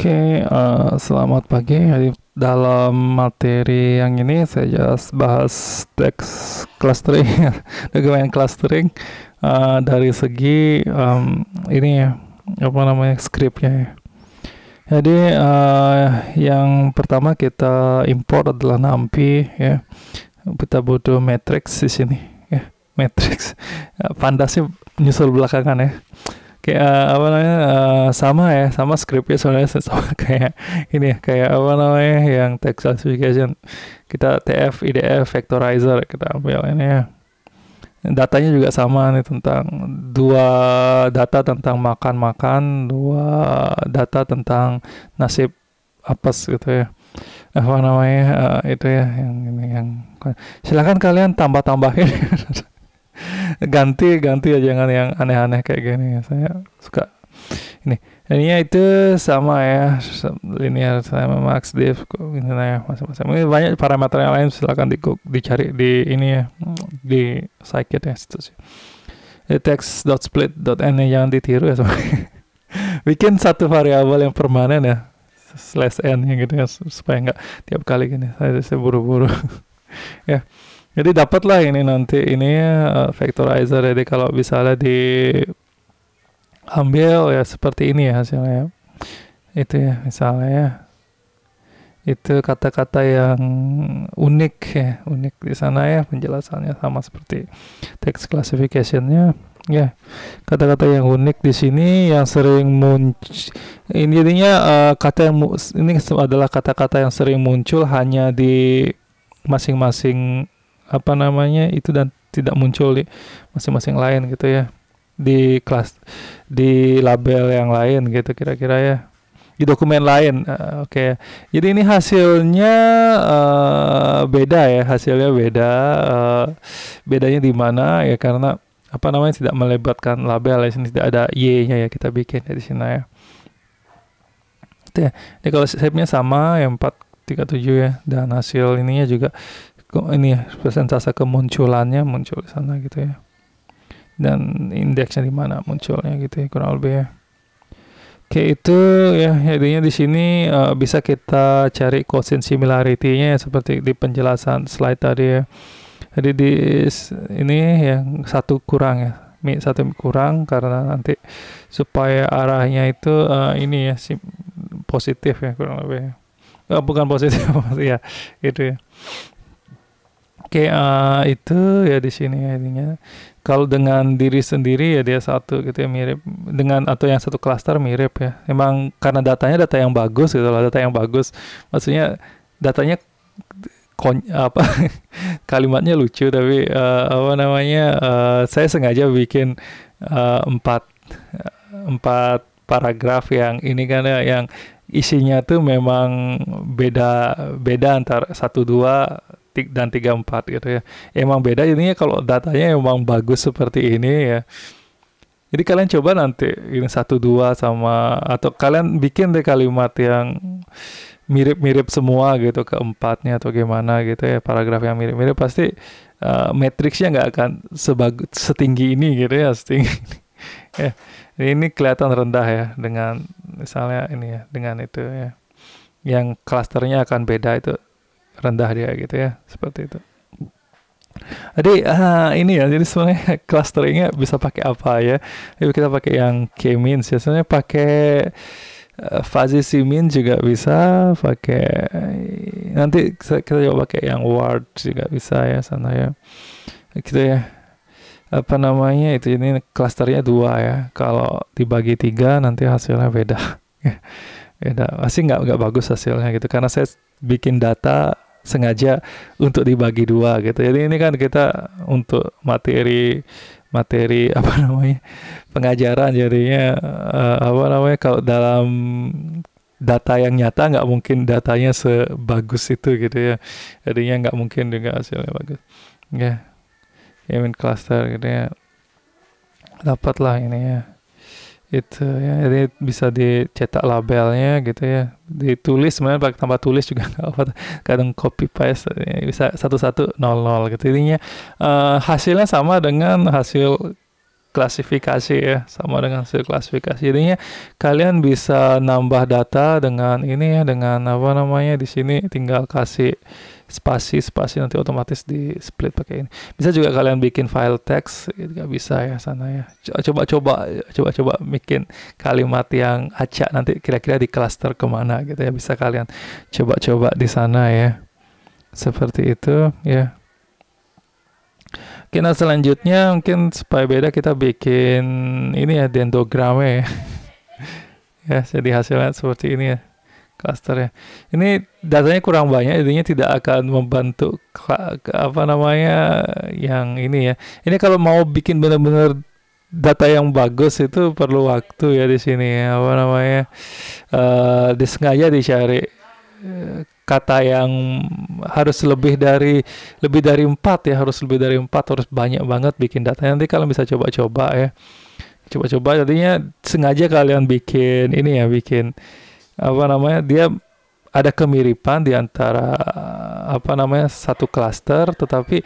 Oke, selamat pagi. Jadi dalam materi yang ini saya just bahas teks clustering, dokumen clustering dari segi ini ya, apa namanya, skripnya ya. Jadi yang pertama kita import adalah NumPy ya. Kita butuh matrix di sini ya, matrix. Pandasnya nyusul belakangan ya. Kayak apa namanya, sama scriptnya sebenarnya sama kayak ini ya, kayak apa namanya yang text classification, kita TF IDF vectorizer kita ambil ini ya, datanya juga sama nih, tentang dua data tentang makan dua data tentang nasib apes gitu ya, apa namanya, itu ya yang ini yang silakan kalian tambah-tambahin. ganti aja, jangan yang aneh-aneh kayak gini ya, saya suka ini. Ininya itu sama ya, linear sama max div ya, masing-masing. Ini banyak parameter yang lain, silakan dicari di ini ya, di scikit ya, situ sih. Text.split.n jangan ditiru ya semuanya. Bikin satu variabel yang permanen ya, /n yang gitu ya, supaya nggak tiap kali gini saya buru-buru. Ya. Jadi dapatlah ini nanti ini vectorizer. Jadi kalau misalnya diambil ya seperti ini ya hasilnya ya. Itu ya misalnya ya. Itu kata-kata yang unik ya, unik di sana ya, penjelasannya sama seperti text classification-nya ya. Kata-kata yang unik di sini yang sering muncul, ini jadinya kata yang ini adalah kata-kata yang sering muncul hanya di masing-masing apa namanya itu, dan tidak muncul di masing-masing lain gitu ya, di kelas, di label yang lain gitu kira-kira ya, di dokumen lain. Oke. Jadi ini hasilnya beda ya, hasilnya beda. Bedanya di mana ya, karena apa namanya, tidak melibatkan label ya, sini tidak ada y-nya ya, kita bikin ya di sini ya. Itu ya. Jadi kalau shape-nya sama yang 437 ya, dan hasil ininya juga ini ya, persentase kemunculannya muncul di sana gitu ya, dan indeksnya di mana munculnya gitu ya, kurang lebih ya. Oke, itu ya, jadinya di sini bisa kita cari quotient similarity-nya ya, seperti di penjelasan slide tadi ya. Jadi di ini yang satu kurang ya, satu kurang karena nanti supaya arahnya itu ini ya, positif ya, kurang lebih bukan positif ya, itu ya. Oke, itu ya di sini ya intinya. Kalau dengan diri sendiri ya dia satu gitu ya, mirip dengan, atau yang satu klaster mirip ya. Emang karena datanya data yang bagus gitu loh, data yang bagus. Maksudnya datanya apa kalimatnya lucu, tapi apa namanya, saya sengaja bikin empat paragraf yang ini kan ya, yang isinya tuh memang beda antara 1, 2 dan 3, 4 gitu ya. Emang beda jadinya kalau datanya emang bagus seperti ini ya. Jadi kalian coba nanti ini 1, 2 sama, atau kalian bikin deh kalimat yang mirip-mirip semua gitu ke empatnya atau gimana gitu ya, paragraf yang mirip-mirip, pasti matriksnya nggak akan setinggi ini gitu ya, setinggi ini. Ya. Ini kelihatan rendah ya dengan misalnya ini ya, dengan itu ya. Yang klasternya akan beda, itu rendah dia gitu ya, seperti itu. Jadi ini ya, jadi sebenarnya clusteringnya bisa pakai apa ya? Jadi kita pakai yang k-means ya, sebenarnya pakai fuzzy c-mean juga bisa, pakai nanti kita coba pakai yang word juga bisa ya sana ya, gitu ya. Apa namanya itu, ini klasternya 2 ya, kalau dibagi 3 nanti hasilnya beda. Beda, pasti nggak bagus hasilnya gitu, karena saya bikin data sengaja untuk dibagi 2 gitu. Jadi ini kan kita untuk materi apa namanya, pengajaran, jadinya apa namanya, kalau dalam data yang nyata nggak mungkin datanya sebagus itu gitu ya, jadinya nggak mungkin juga hasilnya bagus ya. Min cluster gitu ya, dapatlah ini ya, itu ya. Jadi bisa dicetak labelnya gitu ya, ditulis, sebenarnya pakai tambah tulis juga nggak apa, kadang copy paste ya, bisa 1100 gitu. Intinya hasilnya sama dengan hasil klasifikasi ya, sama dengan hasil klasifikasi. Jadinya kalian bisa nambah data dengan ini ya, dengan apa namanya, di sini tinggal kasih spasi nanti otomatis di split pakai ini. Bisa juga kalian bikin file text, juga bisa ya sana ya. Coba bikin kalimat yang acak nanti kira-kira di cluster kemana gitu ya, bisa kalian coba di sana ya. Seperti itu ya. Oke, nah selanjutnya mungkin supaya beda kita bikin ini ya, dendrogramnya ya. Ya, jadi hasilnya seperti ini ya, cluster ya. Ini datanya kurang banyak, jadinya tidak akan membantu apa namanya yang ini ya. Ini kalau mau bikin benar-benar data yang bagus itu perlu waktu ya di sini ya, apa namanya, disengaja dicari kata yang harus lebih dari 4 ya, harus lebih dari 4, harus banyak banget bikin datanya. Nanti kalian bisa coba-coba ya, jadinya sengaja kalian bikin ini ya, bikin apa namanya, dia ada kemiripan di antara apa namanya satu cluster, tetapi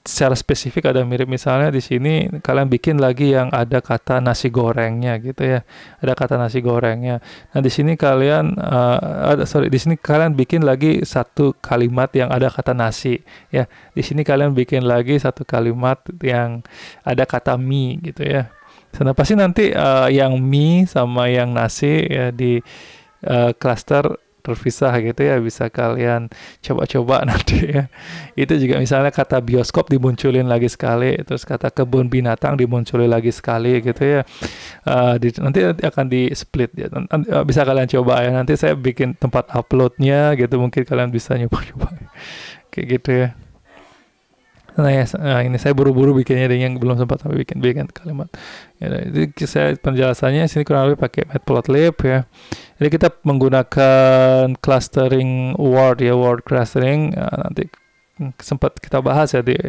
secara spesifik ada mirip. Misalnya di sini kalian bikin lagi yang ada kata nasi gorengnya gitu ya, ada kata nasi gorengnya. Nah di sini kalian di sini kalian bikin lagi satu kalimat yang ada kata nasi ya. Di sini kalian bikin lagi satu kalimat yang ada kata mie gitu ya. Nah pasti nanti yang mie sama yang nasi ya di cluster terpisah gitu ya, bisa kalian coba-coba nanti ya. Itu juga misalnya kata bioskop dimunculin lagi sekali, terus kata kebun binatang dimunculin lagi sekali gitu ya. Nanti akan di split ya. Bisa kalian coba ya, nanti saya bikin tempat uploadnya gitu, mungkin kalian bisa nyoba-nyoba kayak gitu ya. Nah ya, ini saya buru-buru bikinnya, dengan belum sempat sampai bikin kalimat. Ya, jadi saya penjelasannya sini kurang lebih pakai matplotlib ya. Jadi kita menggunakan clustering word ya, word clustering. Nanti sempat kita bahas ya di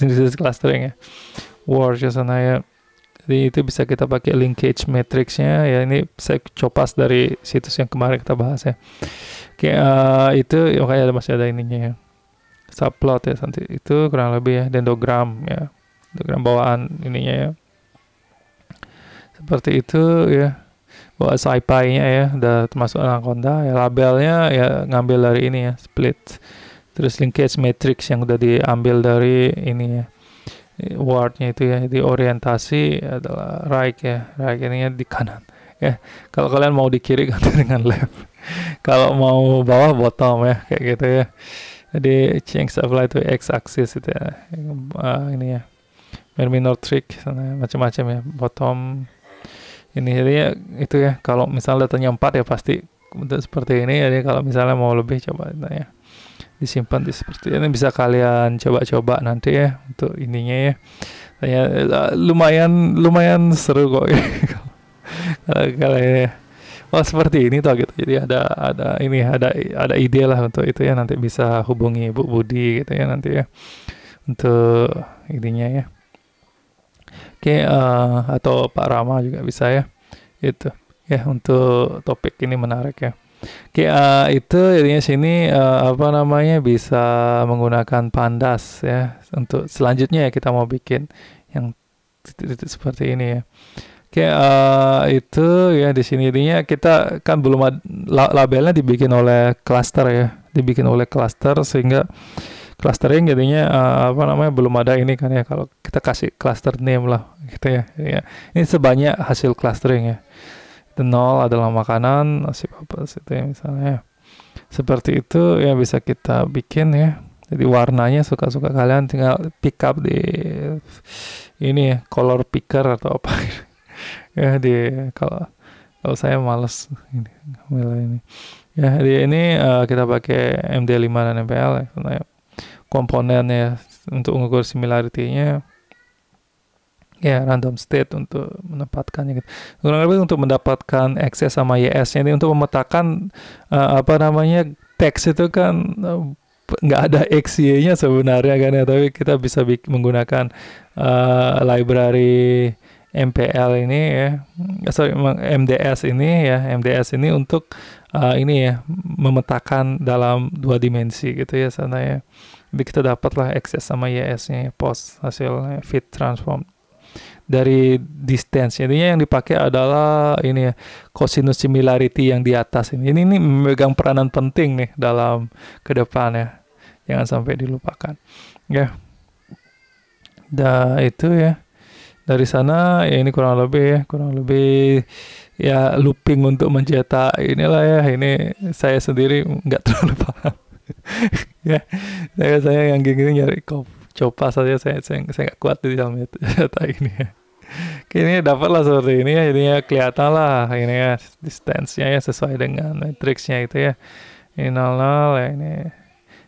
jenis clustering ya, word ya sana ya. Jadi itu bisa kita pakai linkage matrixnya ya. Ini saya copas dari situs yang kemarin kita bahas ya. Oke, itu makanya masih ada ininya ya, subplot ya, nanti itu kurang lebih ya, dendrogram ya, dendrogram bawaan ininya ya, seperti itu ya. Bawa SciPy-nya ya, udah termasuk Anaconda ya. Labelnya ya ngambil dari ini ya, split. Terus linkage matrix yang udah diambil dari ini ya, word-nya itu ya. Di orientasi adalah right ya, right ininya di kanan ya. Kalau kalian mau di kiri ganti dengan left. Kalau mau bawah bottom ya, kayak gitu ya. Jadi change apply to x axis itu ya, ini ya, minor trick macam-macam ya, bottom ini. Jadi ya itu ya, kalau misalnya datanya 4 ya pasti bentuk seperti ini. Jadi kalau misalnya mau lebih, coba ya disimpan di seperti ini. Bisa kalian coba-coba nanti ya untuk ininya ya. Ya lumayan seru kok ya. Kalau ya, oh seperti ini toh gitu. Jadi ada ini, ada ide lah untuk itu ya. Nanti bisa hubungi Bu Budi gitu ya nanti ya untuk ininya ya. Oke, atau Pak Rama juga bisa ya. Itu ya, untuk topik ini menarik ya. Oke, itu jadinya sini apa namanya, bisa menggunakan pandas ya. Untuk selanjutnya ya kita mau bikin yang titik-titik seperti ini ya. Oke, itu ya di sini intinya kita kan belum ada labelnya, dibikin oleh cluster ya, sehingga clustering jadinya apa namanya, belum ada ini kan ya. Kalau kita kasih cluster name lah gitu ya. Ini sebanyak hasil clustering ya. Itu 0 adalah makanan, nasi papas itu ya misalnya. Seperti itu ya, bisa kita bikin ya. Jadi warnanya suka-suka kalian, tinggal pick up di ini ya, color picker atau apa ya. Kalau saya males ini ya. Di ini kita pakai MD5 dan MPL ya, komponennya untuk mengukur similarity-nya ya, random state untuk menempatkannya gitu. Kurang lebih untuk mendapatkan akses sama YS-nya ini, untuk memetakan apa namanya, teks itu kan nggak ada XY-nya sebenarnya kan ya, tapi kita bisa menggunakan library MPL ini ya, MDS ini untuk ini ya, memetakan dalam 2 dimensi gitu ya sana ya. Jadi kita dapatlah akses sama YS-nya, post hasil fit transform dari distance. Intinya yang dipakai adalah ini ya, cosinus similarity yang di atas ini. Ini memegang peranan penting nih dalam ke depan ya. Jangan sampai dilupakan. Ya. Itu ya. Dari sana ya ini kurang lebih ya looping untuk mencetak inilah ya. Ini saya sendiri nggak terlalu paham. Ya, saya yang gini nyari coba saja saya nggak kuat di dalam data ini ya. Ini dapatlah seperti ini ya, jadinya kelihatan lah ini ya distance-nya ya sesuai dengan matriksnya itu ya. Ini 00 ya ini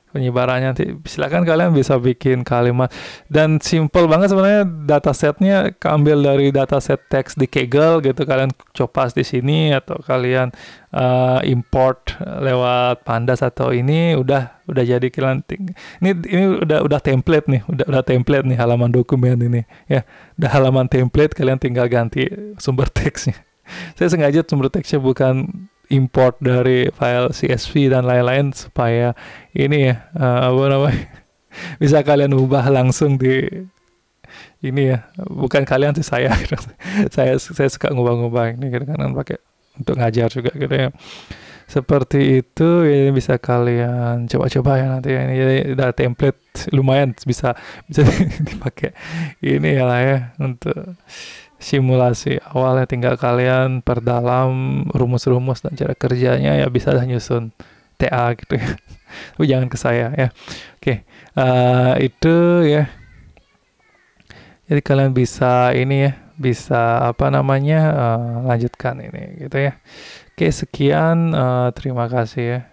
penyebarannya. Nanti silakan kalian bisa bikin kalimat dan simple banget sebenarnya, datasetnya keambil dari dataset teks di Kaggle gitu, kalian copas di sini atau kalian import lewat Pandas atau ini udah jadi kalian ini udah template nih, udah template nih halaman dokumen ini ya, udah halaman template, kalian tinggal ganti sumber teksnya. Saya sengaja sumber teksnya bukan import dari file CSV dan lain-lain supaya ini ya bisa kalian ubah langsung di ini ya, bukan kalian sih saya saya suka ngubah-ngubah ini gitu kan pakai untuk ngajar juga gitu ya, seperti itu ya, bisa kalian coba-coba ya nanti ya. Ini jadi udah template lumayan bisa dipakai ini ya lah ya untuk simulasi awalnya, tinggal kalian perdalam rumus-rumus dan cara kerjanya ya, bisa nyusun TA gitu ya. Tapi jangan ke saya ya. Oke, itu ya. Jadi kalian bisa ini ya, bisa lanjutkan ini gitu ya. Oke, sekian, terima kasih ya.